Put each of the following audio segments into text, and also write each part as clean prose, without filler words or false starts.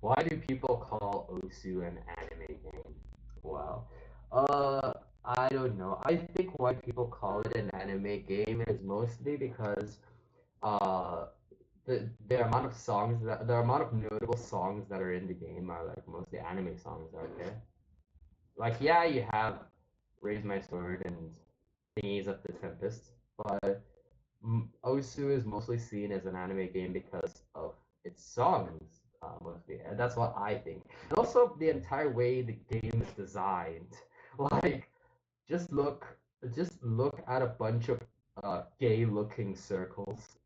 Why do people call Osu an anime game? Well, I don't know. I think why people call it an anime game is mostly because uh, the amount of notable songs that are in the game are like mostly anime songs, aren't they? Like, yeah, you have Raise My Sword and Thingies of the Tempest, but Osu is mostly seen as an anime game because of its songs, mostly, and that's what I think. And also the entire way the game is designed. Like, just look, just look at a bunch of gay-looking circles,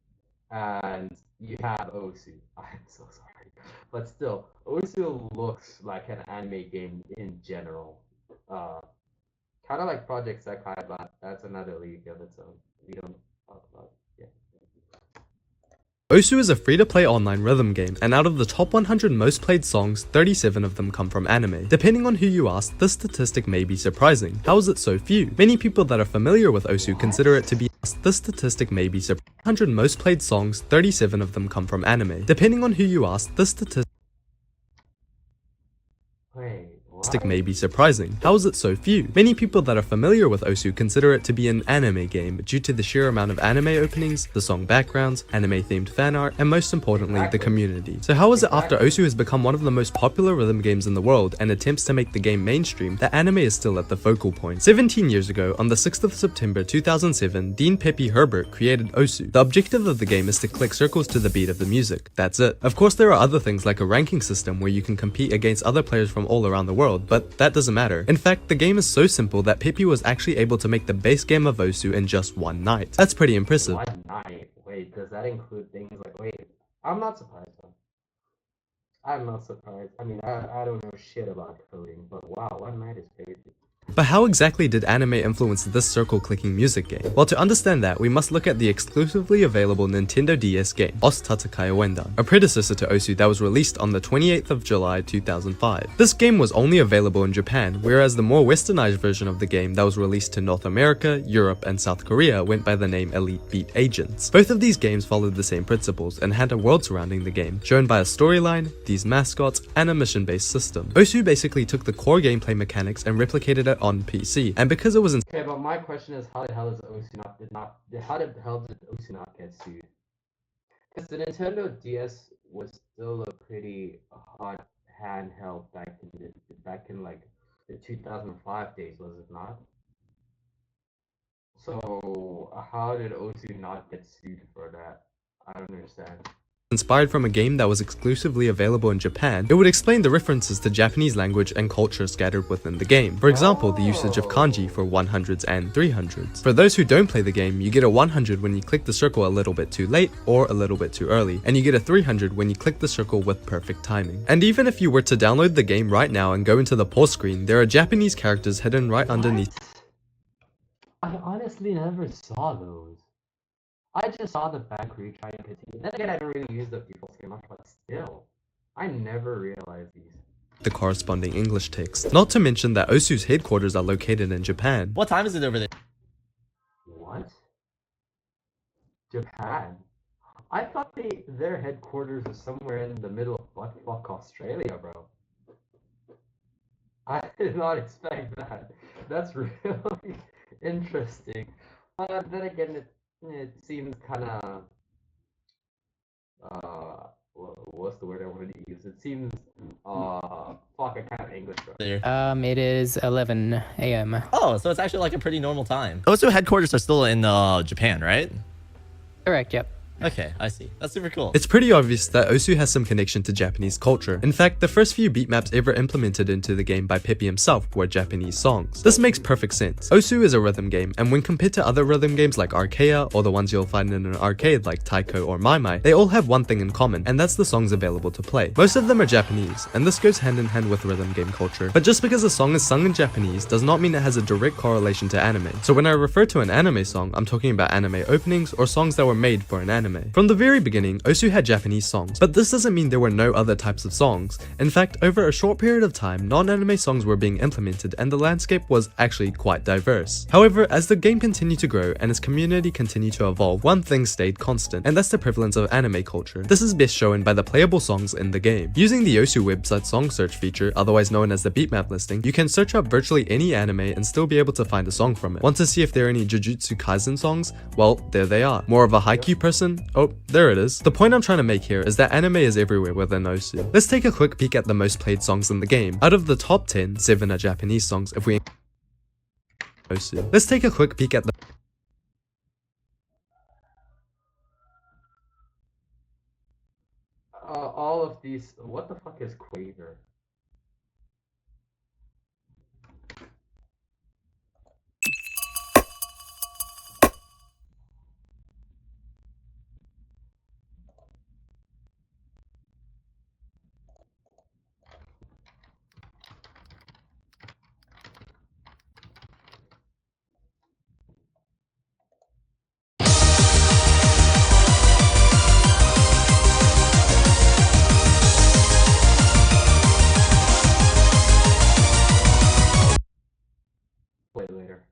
and you have Osu. I'm so sorry, but still, Osu looks like an anime game in general. Uh, Kind of like Project Sekai, but that's another league of its own. We don't talk about it. Osu is a free-to-play online rhythm game, and out of the top 100 most played songs, 37 of them come from anime. Depending on who you ask, this statistic may be surprising. How is it so few? Many people that are familiar with Osu consider it to be this statistic may be surprising. 100 most played songs, 37 of them come from anime. Depending on who you ask, this statistic may be surprising. How is it so few? Many people that are familiar with Osu consider it to be an anime game due to the sheer amount of anime openings, the song backgrounds, anime themed fan art, and most importantly, the community. So how is it after Osu has become one of the most popular rhythm games in the world and attempts to make the game mainstream, that anime is still at the focal point? 17 years ago, on the 6th of September 2007, Dean Pepe Herbert created Osu. The objective of the game is to click circles to the beat of the music. That's it. Of course, there are other things like a ranking system where you can compete against other players from all around the world, but that doesn't matter. In fact, the game is so simple that Pepe was actually able to make the base game of Osu in just one night. That's pretty impressive. One night? Wait, does that include things like, wait, I'm not surprised though. I'm not surprised. I mean, I don't know shit about coding, but wow, one night is crazy. But how exactly did anime influence this circle-clicking music game? Well, to understand that, we must look at the exclusively available Nintendo DS game, Osu Updates, a predecessor to Osu that was released on the 28th of July 2005. This game was only available in Japan, whereas the more westernized version of the game that was released to North America, Europe, and South Korea went by the name Elite Beat Agents. Both of these games followed the same principles and had a world surrounding the game, shown by a storyline, these mascots, and a mission-based system. Osu basically took the core gameplay mechanics and replicated it on PC, and because it was in— Okay, but my question is, how the hell is how the hell did Osu not get sued? Because the Nintendo DS was still a pretty hot handheld back in like the 2005 days, was it not? So how did Osu not get sued for that? I don't understand. Inspired from a game that was exclusively available in Japan, it would explain the references to Japanese language and culture scattered within the game. For example, the usage of kanji for 100s and 300s. For those who don't play the game, you get a 100 when you click the circle a little bit too late or a little bit too early, and you get a 300 when you click the circle with perfect timing. And even if you were to download the game right now and go into the pause screen, there are Japanese characters hidden right underneath. I honestly never saw those. I just saw the back retry and continue. Then again, I don't really use the default game much, but still, I never realized these. The corresponding English text. Not to mention that Osu's headquarters are located in Japan. What time is it over there? What? Japan? I thought their headquarters was somewhere in the middle of buttfuck Australia, bro. I did not expect that. That's really interesting. But then again, it seems kind of what's the word I wanted to use? It seems fuck, I can't English, bro. It is 11 a.m. Oh, so it's actually like a pretty normal time. Osu headquarters are still in Japan, right? Correct, yep. Okay, I see. That's super cool. It's pretty obvious that Osu has some connection to Japanese culture. In fact, the first few beat maps ever implemented into the game by Pepe himself were Japanese songs. This makes perfect sense. Osu is a rhythm game, and when compared to other rhythm games like Archaea, or the ones you'll find in an arcade like Taiko or Mai Mai, they all have one thing in common, and that's the songs available to play. Most of them are Japanese, and this goes hand in hand with rhythm game culture. But just because a song is sung in Japanese does not mean it has a direct correlation to anime. So when I refer to an anime song, I'm talking about anime openings or songs that were made for an anime. anime. From the very beginning, Osu had Japanese songs, but this doesn't mean there were no other types of songs. In fact, over a short period of time, non-anime songs were being implemented and the landscape was actually quite diverse. However, as the game continued to grow and its community continued to evolve, one thing stayed constant, and that's the prevalence of anime culture. This is best shown by the playable songs in the game. Using the Osu website song search feature, otherwise known as the beatmap listing, you can search up virtually any anime and still be able to find a song from it. Want to see if there are any Jujutsu Kaisen songs? Well, there they are. More of a Haikyuu person? Oh, there it is. The point I'm trying to make here is that anime is everywhere within Osu. Let's take a quick peek at the most played songs in the game. Out of the top 10, 7 are Japanese songs if we Osu. Let's take a quick peek at the all of these. What the fuck is Quaver? Play later.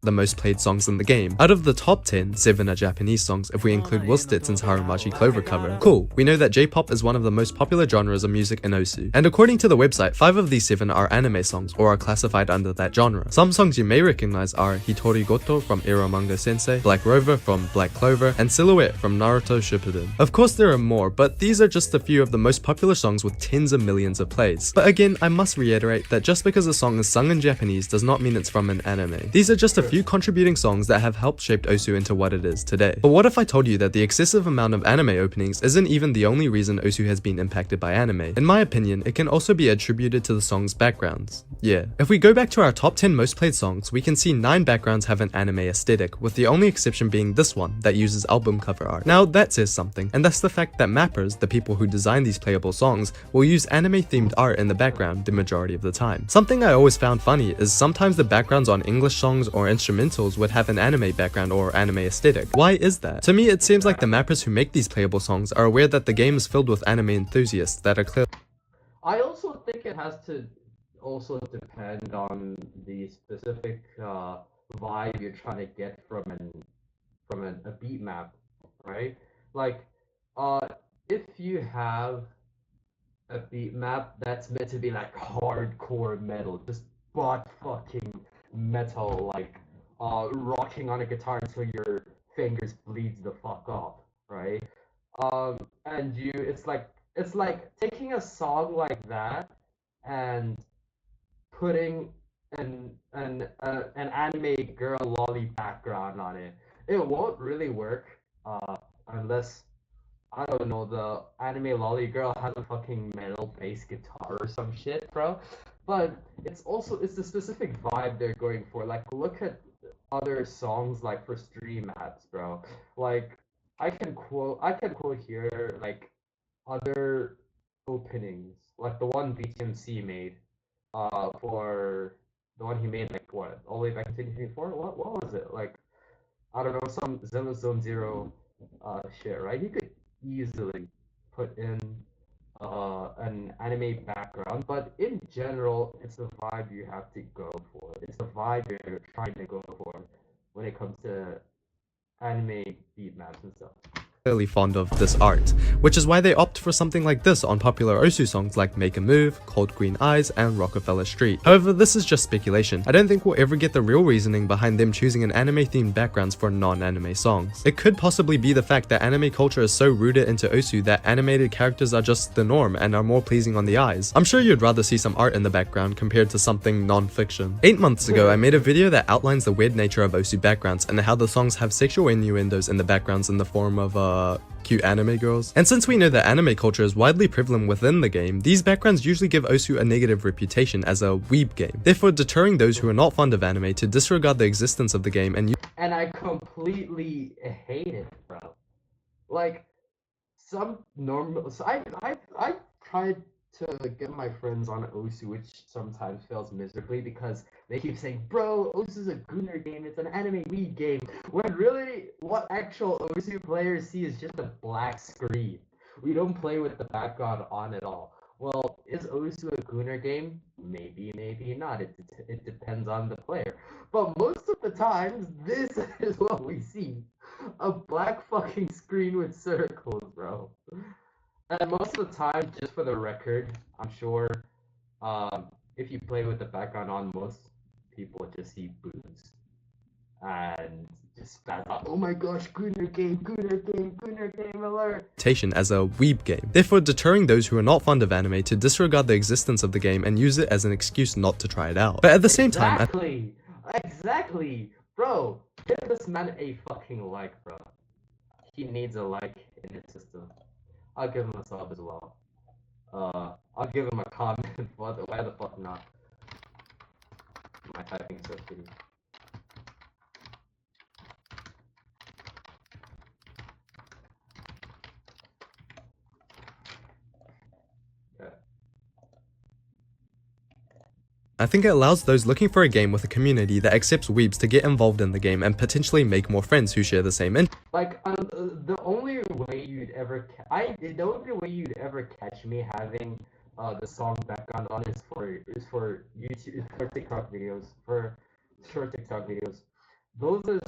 The most played songs in the game. Out of the top 10, 7 are Japanese songs if we include Will Stetson's Harumachi Clover cover. Cool, we know that J-pop is one of the most popular genres of music in Osu, and according to the website, 5 of these 7 are anime songs or are classified under that genre. Some songs you may recognize are Hitori Goto from Eromanga Sensei, Black Rover from Black Clover, and Silhouette from Naruto Shippuden. Of course there are more, but these are just a few of the most popular songs with tens of millions of plays. But again, I must reiterate that just because a song is sung in Japanese does not mean it's from an anime. These are just a few contributing songs that have helped shape Osu into what it is today. But what if I told you that the excessive amount of anime openings isn't even the only reason Osu has been impacted by anime? In my opinion, it can also be attributed to the song's backgrounds. Yeah. If we go back to our top 10 most played songs, we can see 9 backgrounds have an anime aesthetic, with the only exception being this one that uses album cover art. Now that says something, and that's the fact that mappers, the people who design these playable songs, will use anime themed art in the background the majority of the time. Something I always found funny is sometimes the backgrounds on English songs or instrumentals would have an anime background or anime aesthetic. Why is that? To me, it seems like the mappers who make these playable songs are aware that the game is filled with anime enthusiasts that are clear. I also think it has to also depend on the specific vibe you're trying to get from a beat map, right? Like, if you have a beat map that's meant to be like hardcore metal, just butt fucking metal, like rocking on a guitar until your fingers bleeds the fuck off, right? And it's like taking a song like that and putting an anime girl lolly background on it. It won't really work unless I don't know, the anime lolly girl has a fucking metal bass guitar or some shit, bro. But it's the specific vibe they're going for. Like look at other songs like for stream ads, bro. Like I can quote here like other openings, like the one BTMC made, for the one he made like what, all the way back in 2024? What was it? Like I don't know, some Zone Zero shit, right? He could easily put in an anime background, but in general, it's the vibe you have to go for. It's the vibe you're trying to go for when it comes to anime beat maps and stuff. Clearly fond of this art, which is why they opt for something like this on popular Osu songs like Make a Move, Cold Green Eyes, and Rockefeller Street. However, this is just speculation. I don't think we'll ever get the real reasoning behind them choosing an anime-themed backgrounds for non-anime songs. It could possibly be the fact that anime culture is so rooted into Osu that animated characters are just the norm and are more pleasing on the eyes. I'm sure you'd rather see some art in the background compared to something non-fiction. 8 months ago, I made a video that outlines the weird nature of Osu backgrounds and how the songs have sexual innuendos in the backgrounds in the form of cute anime girls. And since we know that anime culture is widely prevalent within the game, these backgrounds usually give Osu a negative reputation as a weeb game, therefore deterring those who are not fond of anime to disregard the existence of the game and I completely hate it, bro. Like some normal, so I tried to get my friends on Osu, which sometimes fails miserably because they keep saying, "Bro, Osu's a Gunner game. It's an anime Wii game." When really, what actual Osu players see is just a black screen. We don't play with the background on at all. Well, is Osu a Gunner game? Maybe, maybe not. It depends on the player. But most of the times, this is what we see. A black fucking screen with circles, bro. And most of the time, just for the record, I'm sure if you play with the background on, most people just see boobs and just spaz out, "Oh my gosh, Gunner game, Gunner game alert!" As a weeb game, therefore deterring those who are not fond of anime to disregard the existence of the game and use it as an excuse not to try it out. But at the same time, Exactly! Bro, give this man a fucking like, bro. He needs a like in his system. I'll give him a sub as well. I'll give him a comment. Why the fuck not? My typing is so shitty. Okay. I think it allows those looking for a game with a community that accepts weebs to get involved in the game and potentially make more friends who share the same interests. Like the only way you'd ever catch me having the song background on is for YouTube, for TikTok videos, for short TikTok videos.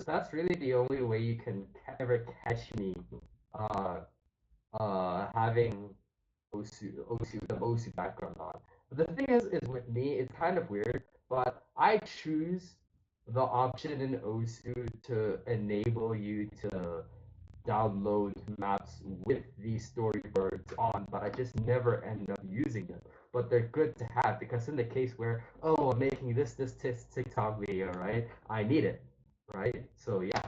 That's really the only way you can ever catch me having the Osu background on. But the thing is with me, it's kind of weird, but I choose the option in Osu to enable you to download maps with these storyboards on, but I just never end up using them. But they're good to have because in the case where, oh, I'm making this TikTok video, right? I need it, right? So yeah.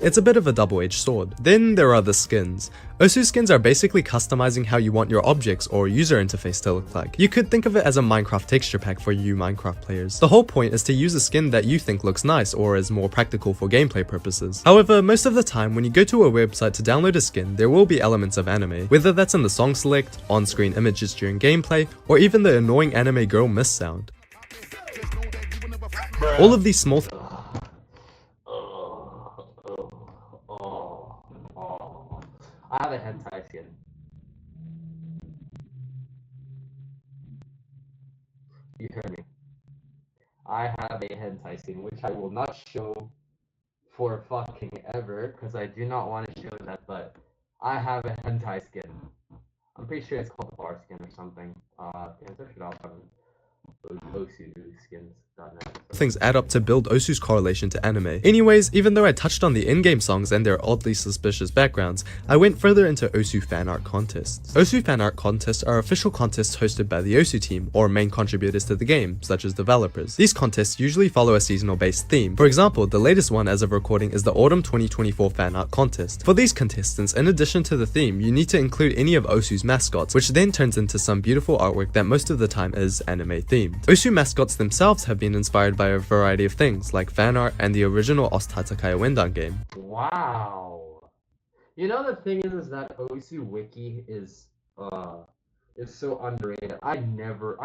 It's a bit of a double-edged sword. Then there are the skins. Osu skins are basically customizing how you want your objects or user interface to look like. You could think of it as a Minecraft texture pack for you Minecraft players. The whole point is to use a skin that you think looks nice or is more practical for gameplay purposes. However, most of the time when you go to a website to download a skin, there will be elements of anime, whether that's in the song select, on-screen images during gameplay, or even the annoying anime girl miss sound. All of these small I have a hentai skin. You heard me. I have a hentai skin, which I will not show for fucking ever, because I do not want to show that, but I have a hentai skin. I'm pretty sure it's called bar skin or something. Search it out on OsuSkins.net. things add up to build Osu's correlation to anime. Anyways, even though I touched on the in-game songs and their oddly suspicious backgrounds, I went further into Osu fan art contests. Osu fan art contests are official contests hosted by the Osu team, or main contributors to the game, such as developers. These contests usually follow a seasonal based theme. For example, the latest one as of recording is the Autumn 2024 fan art contest. For these contestants, in addition to the theme, you need to include any of Osu's mascots, which then turns into some beautiful artwork that most of the time is anime themed. Osu mascots themselves have been inspired by a variety of things, like fan art and the original Ostatakaya Wendan game. Wow. You know, the thing is that Osu Wiki is so underrated. I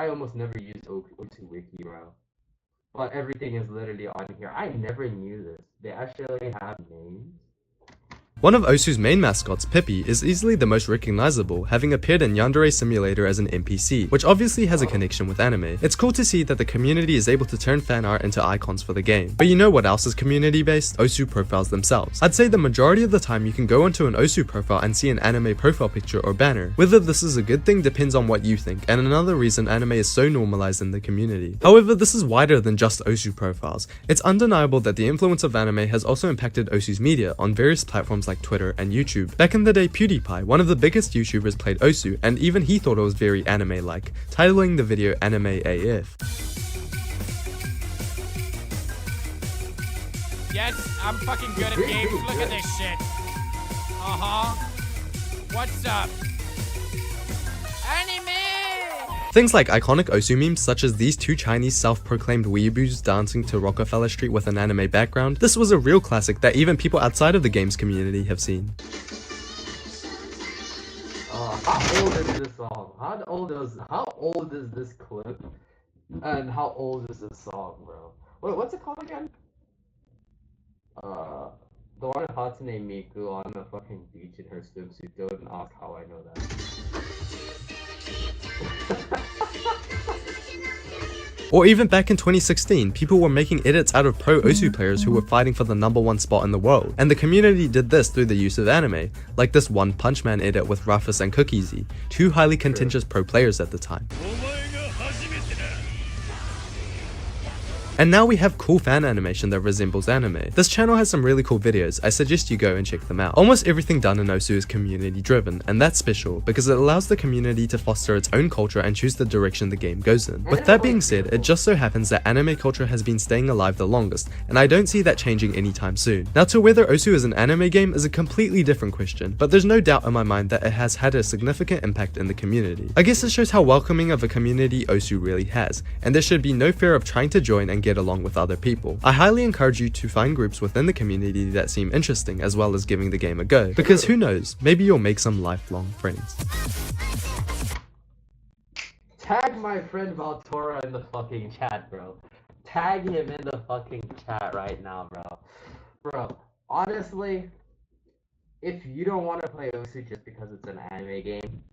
almost never used Osu Wiki, bro. But everything is literally on here. I never knew this. They actually have names. One of Osu's main mascots, Pippi, is easily the most recognizable, having appeared in Yandere Simulator as an NPC, which obviously has a connection with anime. It's cool to see that the community is able to turn fan art into icons for the game. But you know what else is community-based? Osu profiles themselves. I'd say the majority of the time you can go onto an Osu profile and see an anime profile picture or banner. Whether this is a good thing depends on what you think, and another reason anime is so normalized in the community. However, this is wider than just Osu profiles. It's undeniable that the influence of anime has also impacted Osu's media on various platforms like Twitter and YouTube. Back in the day, PewDiePie, one of the biggest YouTubers, played Osu, and even he thought it was very anime-like, titling the video Anime AF. Yes, I'm fucking good at games. Look at this shit. What's up? Anime! Things like iconic Osu memes such as these two Chinese self-proclaimed weeaboos dancing to Rockefeller Street with an anime background, this was a real classic that even people outside of the games community have seen. how old is this song? How old is this clip? And how old is this song, bro? Wait, what's it called again? Uh, the one Hatsune Miku on the fucking beach in her swimsuit. Don't ask how I know that. Or even back in 2016, people were making edits out of pro Osu players who were fighting for the #1 spot in the world, and the community did this through the use of anime, like this One Punch Man edit with Rufus and Cookiesy, two highly contentious pro players at the time. And now we have cool fan animation that resembles anime. This channel has some really cool videos, I suggest you go and check them out. Almost everything done in Osu is community driven, and that's special because it allows the community to foster its own culture and choose the direction the game goes in. With that being said, it just so happens that anime culture has been staying alive the longest, and I don't see that changing anytime soon. Now, to whether Osu is an anime game is a completely different question, but there's no doubt in my mind that it has had a significant impact in the community. I guess it shows how welcoming of a community Osu really has, and there should be no fear of trying to join and get along with other people. I highly encourage you to find groups within the community that seem interesting as well as giving the game a go, because who knows, maybe you'll make some lifelong friends. Tag my friend Valtora in the fucking chat, bro. Tag him in the fucking chat right now, bro. Bro, honestly, if you don't want to play Osu just because it's an anime game,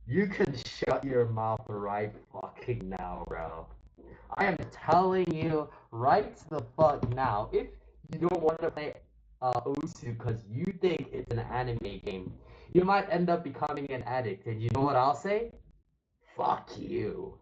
you can shut your mouth right fucking now, bro. I am telling you right the fuck now, if you don't want to play Osu because you think it's an anime game, you might end up becoming an addict, and you know what I'll say? Fuck you.